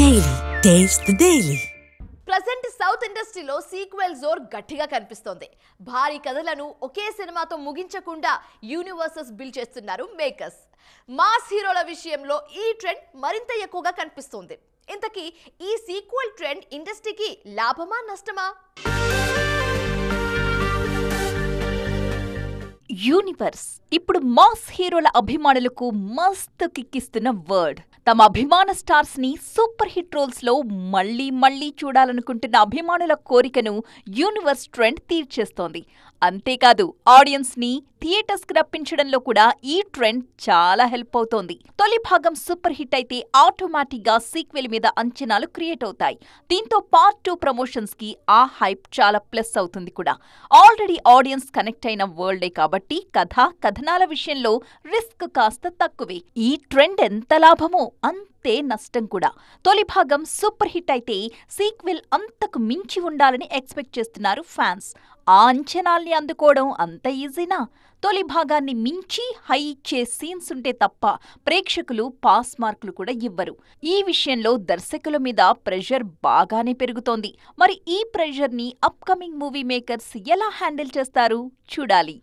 Daily. Taste the Daily. Present south ఇండస్ట్రీలో sequel జోర్ గట్టిగా కనిపిస్తోంది. భారీ కథలను ఒకే సినిమాతో ముగించకుండా యూనివర్సెస్ బిల్డ్ చేస్తున్నారు మేకర్స్. మాస్ హీరోల విషయంలో ఈ ట్రెండ్ మరింత ఎక్కువగా కనిపిస్తోంది. ఇంతకీ ఈ సీక్వెల్ ట్రెండ్ ఇండస్ట్రీకి లాభమా నష్టమా? యూనివర్స్ ఇప్పుడు మాస్ హీరోల అభిమానులకు మస్తు కిక్కిస్తున్న వర్డ్. తమ అభిమాన స్టార్స్ ని సూపర్ హిట్ రోల్స్ లో మళ్లీ చూడాలనుకుంటున్న అభిమానుల కోరికను యూనివర్స్ ట్రెండ్ తీర్చేస్తోంది. అంతేకాదు ఆడియన్స్ ని థియేటర్స్ కి రప్పించడంలో కూడా ఈ ట్రెండ్ చాలా హెల్ప్ అవుతోంది. తొలి భాగం సూపర్ హిట్ అయితే ఆటోమేటిక్ గా సీక్వెల్ మీద అంచనాలు క్రియేట్ అవుతాయి. దీంతో పార్ట్ 2 ప్రమోషన్స్ కి ఆ హైప్ చాలా ప్లస్ అవుతుంది కూడా. ఆల్రెడీ ఆడియన్స్ కనెక్ట్ అయిన వరల్డే కాబట్టి కథనాల విషయంలో రిస్క్ కాస్త తక్కువే. ఈ ట్రెండ్ ఎంత లాభమో అంతే నష్టం కూడా. తొలి భాగం సూపర్ హిట్ అయితే సీక్వెల్ అంతకు మించి ఉండాలని ఎక్స్పెక్ట్ చేస్తున్నారు ఫ్యాన్స్. ఆ అంచనాల్ని అందుకోవడం అంత ఈజీనా? తొలి భాగాన్ని మించి హై ఇచ్చే సీన్స్ ఉంటే తప్ప ప్రేక్షకులు పాస్ మార్కులు కూడా ఇవ్వరు. ఈ విషయంలో దర్శకుల మీద ప్రెషర్ బాగానే పెరుగుతోంది. మరి ఈ ప్రెషర్ ని అప్కమింగ్ మూవీ మేకర్స్ ఎలా హ్యాండిల్ చేస్తారు చూడాలి.